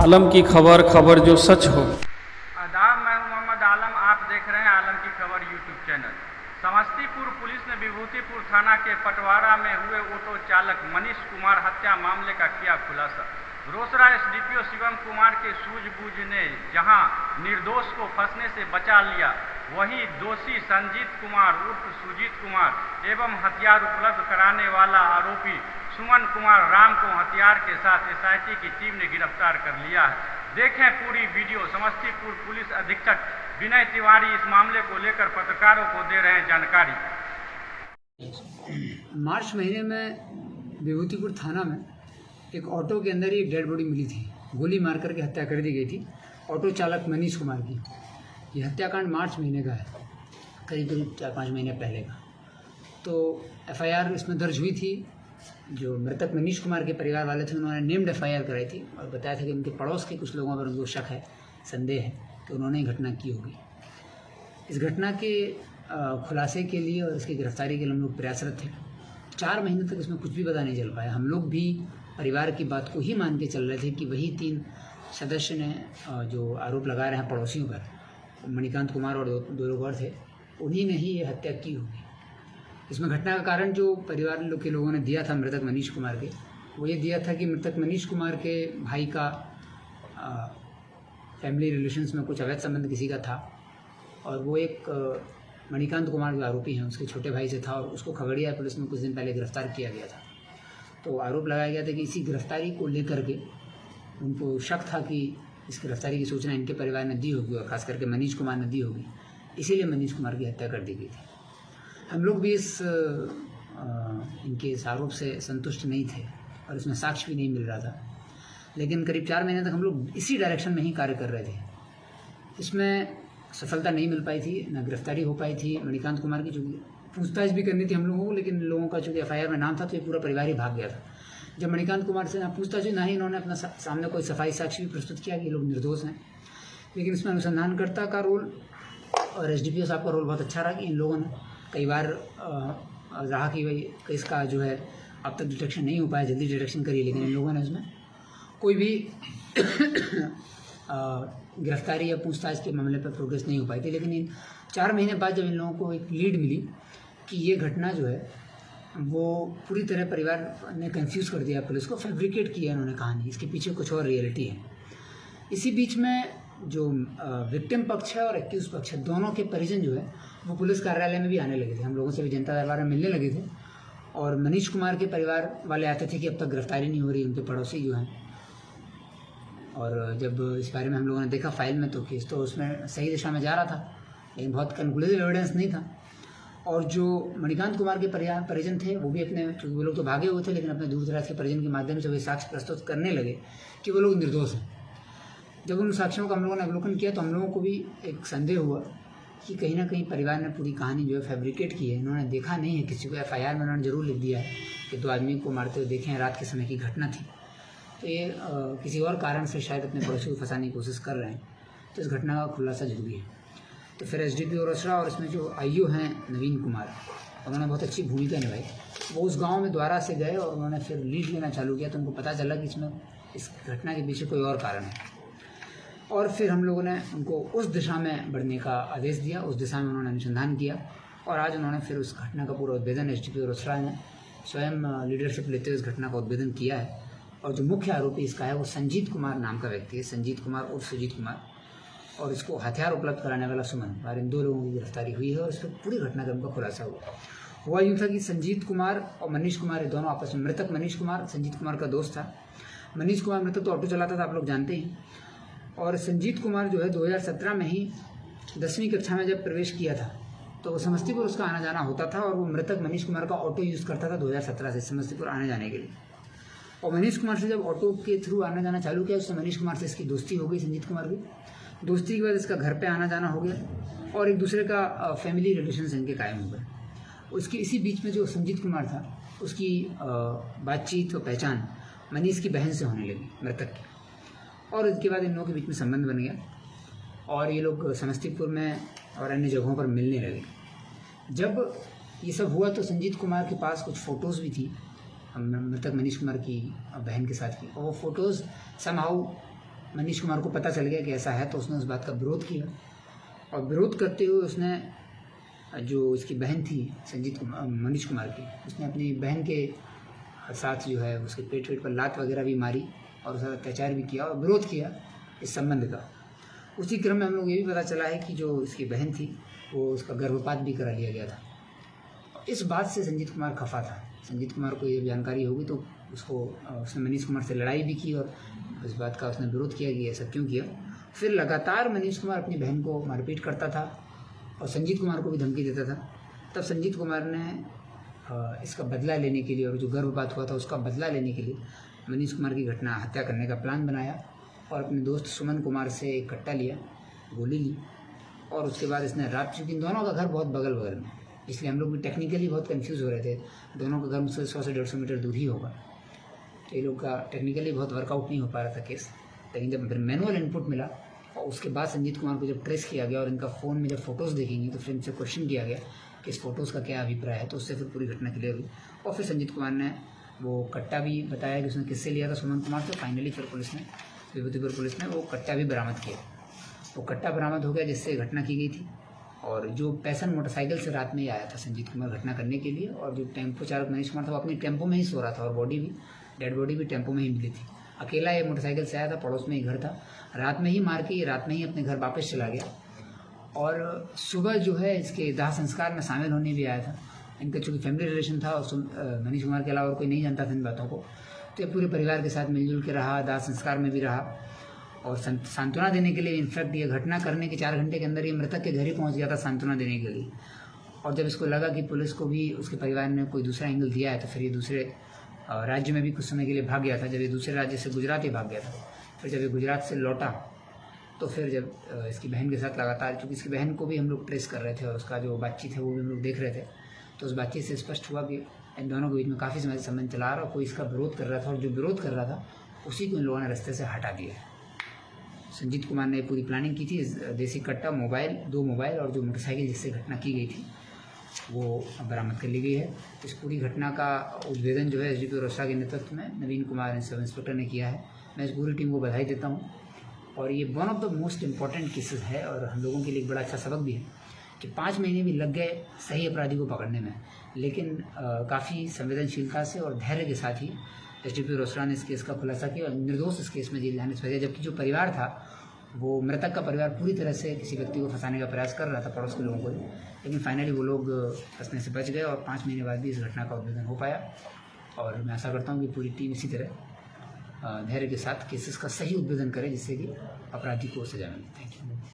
आलम की खबर जो सच हो। आदाब, मैं हूं मोहम्मद आलम। आप देख रहे हैं आलम की खबर यूट्यूब चैनल। समस्तीपुर पुलिस ने विभूतिपुर थाना के पटवारा में हुए ऑटो चालक मनीष कुमार हत्या मामले का किया खुलासा। रोसड़ा एसडीपीओ शिवम कुमार के सूझबूझ ने जहां निर्दोष को फंसने से बचा लिया, वहीं दोषी संजीत कुमार उर्फ सुजीत कुमार एवं हथियार उपलब्ध कराने वाला आरोपी सुमन कुमार राम को हथियार के साथ एसआईटी की टीम ने गिरफ्तार कर लिया है। देखें पूरी वीडियो। समस्तीपुर पुलिस अधीक्षक विनय तिवारी इस मामले को लेकर पत्रकारों को दे रहे हैं जानकारी। मार्च महीने में विभूतिपुर थाना में एक ऑटो के अंदर ही एक डेड बॉडी मिली थी। गोली मार करके हत्या कर दी गई थी ऑटो चालक मनीष कुमार की। ये हत्याकांड मार्च महीने का है, करीब 4-5 महीने पहले का। तो एफआईआर इसमें दर्ज हुई थी। जो मृतक मनीष कुमार के परिवार वाले थे उन्होंने नेम्ड एफआईआर कराई थी और बताया था कि उनके पड़ोस के कुछ लोगों पर उनको शक है, संदेह है कि उन्होंने ही घटना की होगी। इस घटना के खुलासे के लिए और इसकी गिरफ्तारी के लिए हम लोग प्रयासरत थे। 4 महीने तक इसमें कुछ भी पता नहीं चल पाया। हम लोग भी परिवार की बात को ही मान के चल रहे थे कि वही 3 सदस्य ने जो आरोप लगा रहे हैं पड़ोसियों पर, मणिकांत कुमार और 2 लोग और थे, उन्हीं ने ही ये हत्या की होगी। इसमें घटना का कारण जो परिवार के लोगों ने दिया था मृतक मनीष कुमार के, वो ये दिया था कि मृतक मनीष कुमार के भाई का फैमिली रिलेशंस में कुछ अवैध संबंध किसी का था और वो एक मणिकांत कुमार जो आरोपी हैं उसके छोटे भाई से था और उसको खगड़िया पुलिस में कुछ दिन पहले गिरफ्तार किया गया था। तो आरोप लगाया गया था कि इसी गिरफ्तारी को लेकर के उनको शक था कि इस गिरफ्तारी की सूचना इनके परिवार ने दी होगी और ख़ास करके मनीष कुमार ने दी होगी, इसीलिए मनीष कुमार की हत्या कर दी गई थी। हम लोग भी इनके इस आरोप से संतुष्ट नहीं थे और इसमें साक्ष्य भी नहीं मिल रहा था, लेकिन करीब 4 महीने तक हम लोग इसी डायरेक्शन में ही कार्य कर रहे थे। इसमें सफलता नहीं मिल पाई थी, ना गिरफ्तारी हो पाई थी मणिकांत कुमार की। चूँकि पूछताछ भी करनी थी हम लोगों को, लेकिन लोगों का चूँकि एफआईआर में नाम था तो ये पूरा परिवार ही भाग गया था। जब मणिकांत कुमार से ना पूछताछ हुई, ना ही इन्होंने अपना सामने कोई सफाई साक्ष्य भी प्रस्तुत किया कि ये लोग निर्दोष हैं। लेकिन इसमें अनुसंधानकर्ता का रोल और एसडीपीओ साहब का रोल बहुत अच्छा रहा कि इन लोगों ने कई बार रहा कि भाई इसका जो है अब तक डिटेक्शन नहीं हो पाया, जल्दी डिटेक्शन करिए, लेकिन इन लोगों ने उसमें कोई भी गिरफ्तारी या पूछताछ के मामले पर प्रोग्रेस नहीं हो पाई थी। लेकिन इन 4 महीने बाद जब इन लोगों को एक लीड मिली कि ये घटना जो है वो पूरी तरह परिवार ने कंफ्यूज कर दिया, पुलिस को फैब्रिकेट किया इन्होंने कहानी, इसके पीछे कुछ और रियलिटी है। इसी बीच में जो विक्टिम पक्ष है और एक्यूज पक्ष है, दोनों के परिजन जो है वो पुलिस कार्यालय में भी आने लगे थे। हम लोगों से भी जनता दरबार में मिलने लगे थे और मनीष कुमार के परिवार वाले आते थे कि अब तक गिरफ्तारी नहीं हो रही, उनके पड़ोसी जो हैं। और जब इस बारे में हम लोगों ने देखा फाइल में तो केस तो उसमें सही दिशा में जा रहा था, लेकिन बहुत कंक्लूसिव एविडेंस नहीं था। और जो मणिकांत कुमार के परिजन थे वो भी अपने, क्योंकि वो लोग तो भागे हुए थे, लेकिन अपने दूर दराज के परिजन के माध्यम से वे साक्ष्य प्रस्तुत करने लगे कि वो लोग निर्दोष हैं। जब उन साक्ष्यों का हम लोगों ने अवलोकन किया तो हम लोगों को भी एक संदेह हुआ कि कहीं ना कहीं परिवार ने पूरी कहानी जो है फैब्रिकेट की है। इन्होंने देखा नहीं है किसी को, एफआईआर में उन्होंने जरूर लिख दिया है कि 2 आदमी को मारते हुए देखे हैं, रात के समय की घटना थी। तो ये किसी और कारण से शायद अपने पड़ोसी को फंसाने की कोशिश कर रहे हैं, तो इस घटना का खुलासा जरूरी है। तो फिर एसडीपीओ रोसड़ा और इसमें जो आईओ हैं नवीन कुमार, उन्होंने बहुत अच्छी भूमिका निभाई। वो उस गाँव में द्वारा से गए और उन्होंने फिर लीड लेना चालू किया, तो उनको पता चला कि इसमें इस घटना के पीछे कोई और कारण है। और फिर हम लोगों ने उनको उस दिशा में बढ़ने का आदेश दिया, उस दिशा में उन्होंने अनुसंधान किया और आज उन्होंने फिर उस घटना का पूरा उद्भेदन एसडीपीओ रोसड़ा ने स्वयं लीडरशिप लेते हुए इस घटना का उद्भेदन किया है। और जो मुख्य आरोपी इसका है वो संजीत कुमार नाम का व्यक्ति है, संजीत कुमार और सुजीत कुमार, और इसको हथियार उपलब्ध कराने वाला सुमन, और इन 2 लोगों की गिरफ्तारी हुई है और इस पर पूरी घटनाक्रम का खुलासा हुआ यूँ था कि संजीत कुमार और मनीष कुमार ये दोनों आपस में, मृतक मनीष कुमार संजीत कुमार का दोस्त था। मनीष कुमार मृतक तो ऑटो चलाता था, आप लोग जानते हैं। और संजीत कुमार जो है 2017 में ही 10वीं कक्षा में जब प्रवेश किया था तो समस्तीपुर उसका आना जाना होता था और वो मृतक मनीष कुमार का ऑटो यूज़ करता था 2017 से समस्तीपुर आने जाने के लिए। और मनीष कुमार से जब ऑटो के थ्रू आना जाना चालू किया उससे मनीष कुमार से इसकी दोस्ती हो गई, संजीत कुमार की दोस्ती के बाद इसका घर पे आना जाना हो गया और एक दूसरे का फैमिली रिलेशंस इनके कायम हो गए। उसकी इसी बीच में जो संजीत कुमार था उसकी बातचीत और पहचान मनीष की बहन से होने लगी, मृतक की, और इसके बाद इन लोगों के बीच में संबंध बन गया और ये लोग समस्तीपुर में और अन्य जगहों पर मिलने लगे। जब ये सब हुआ तो संजीत कुमार के पास कुछ फ़ोटोज़ भी थी मृतक मनीष कुमार की बहन के साथ की, और वो फ़ोटोज़ समहाउ मनीष कुमार को पता चल गया कि ऐसा है, तो उसने उस बात का विरोध किया और विरोध करते हुए उसने जो इसकी बहन थी मनीष कुमार की, उसने अपनी बहन के साथ जो है उसके पेट पर लात वगैरह भी मारी और उसका अत्याचार भी किया और विरोध किया इस संबंध का। उसी क्रम में हम लोग ये भी पता चला है कि जो इसकी बहन थी वो उसका गर्भपात भी करा लिया गया था। इस बात से संजीत कुमार खफा था। संजीत कुमार को ये जानकारी होगी तो उसने मनीष कुमार से लड़ाई भी की और इस बात का उसने विरोध किया कि ऐसा क्यों किया। फिर लगातार मनीष कुमार अपनी बहन को मारपीट करता था और संजीत कुमार को भी धमकी देता था। तब संजीत कुमार ने इसका बदला लेने के लिए और जो गर्भपात हुआ था उसका बदला लेने के लिए मनीष कुमार की हत्या करने का प्लान बनाया और अपने दोस्त सुमन कुमार से एक कट्टा लिया, गोली ली और उसके बाद इसने रात, चूँकि इन दोनों का घर बहुत बगल बगल में, इसलिए हम लोग भी टेक्निकली बहुत कंफ्यूज हो रहे थे। दोनों का घर मुझसे 100 से 150 मीटर दूर ही होगा, तो ये लोग का टेक्निकली बहुत वर्कआउट नहीं हो पा रहा था केस। लेकिन जब फिर मैनुअल इनपुट मिला और उसके बाद संजीत कुमार को जब ट्रेस किया गया और इनका फ़ोन में जब फ़ोटोज़ देखेंगे तो फिर इनसे क्वेश्चन किया गया कि इस फ़ोटोज़ का क्या अभिप्राय है, तो उससे फिर पूरी घटना क्लियर हुई। और फिर संजीत कुमार ने वो कट्टा भी बताया कि उसने किससे लिया था, सुमन कुमार से। फाइनली फिर विभूतिपुर पुलिस ने वो कट्टा भी बरामद किया। वो कट्टा बरामद हो गया जिससे घटना की गई थी। और जो पैसन मोटरसाइकिल से रात में ही आया था संजीत कुमार घटना करने के लिए, और जो टेम्पो चालक मनीष कुमार था वो अपनी टेम्पो में ही सो रहा था और डेड बॉडी भी टेम्पो में ही मिली थी। अकेला ये मोटरसाइकिल से आया था, पड़ोस में ही घर था। रात में ही मार के ये रात में ही अपने घर वापस चला गया और सुबह जो है इसके दाह संस्कार में शामिल होने भी आया था। इनका चूँकि फैमिली रिलेशन था और मनीष कुमार के अलावा और कोई नहीं जानता था इन बातों को, तो ये पूरे परिवार के साथ मिलजुल के रहा, दाह संस्कार में भी रहा और सांत्वना देने के लिए। इनफैक्ट ये घटना करने के 4 घंटे के अंदर ये मृतक के घर ही पहुंच गया था सांत्वना देने के लिए। और जब इसको लगा कि पुलिस को भी उसके परिवार ने कोई दूसरा एंगल दिया है, तो फिर ये दूसरे राज्य में भी कुछ समय के लिए भाग गया था। जब ये दूसरे राज्य से गुजरात ही भाग गया था, फिर जब ये गुजरात से लौटा तो फिर जब इसकी बहन के साथ लगातार, क्योंकि इसकी बहन को भी हम लोग ट्रेस कर रहे थे और उसका जो बातचीत है वो भी हम लोग देख रहे थे, तो उस बातचीत से स्पष्ट हुआ कि इन दोनों के बीच में काफ़ी समय से संबंध चला रहा और कोई इसका विरोध कर रहा था और जो विरोध कर रहा था उसी को इन लोगों ने रास्ते से हटा दिया। संजीत कुमार ने पूरी प्लानिंग की थी। देसी कट्टा, मोबाइल, 2 मोबाइल और जो मोटरसाइकिल जिससे घटना की गई थी वो बरामद कर ली गई है। इस पूरी घटना का उद्भेदन जो है एसडीपीओ रोसड़ा के नेतृत्व में नवीन कुमार सब इंस्पेक्टर ने किया है। मैं इस पूरी टीम को बधाई देता हूँ और ये one of the most important cases है और हम लोगों के लिए एक बड़ा अच्छा सबक भी है कि 5 महीने भी लग गए सही अपराधी को पकड़ने में, लेकिन काफ़ी संवेदनशीलता से और धैर्य के साथ ही एसडीपीओ रोसड़ा ने इस केस का खुलासा किया और निर्दोष इस केस में जेल जाने से बचा। जबकि जो परिवार था, वो मृतक का परिवार पूरी तरह से किसी व्यक्ति को फंसाने का प्रयास कर रहा था, पड़ोस के लोगों को, लेकिन फाइनली वो लोग फंसने से बच गए और 5 महीने बाद भी इस घटना का उद्भेदन हो पाया। और मैं आशा करता हूँ कि पूरी टीम इसी तरह धैर्य के साथ केसेस का सही उद्भेदन करे जिससे कि अपराधी को सजा मिले। Thank you.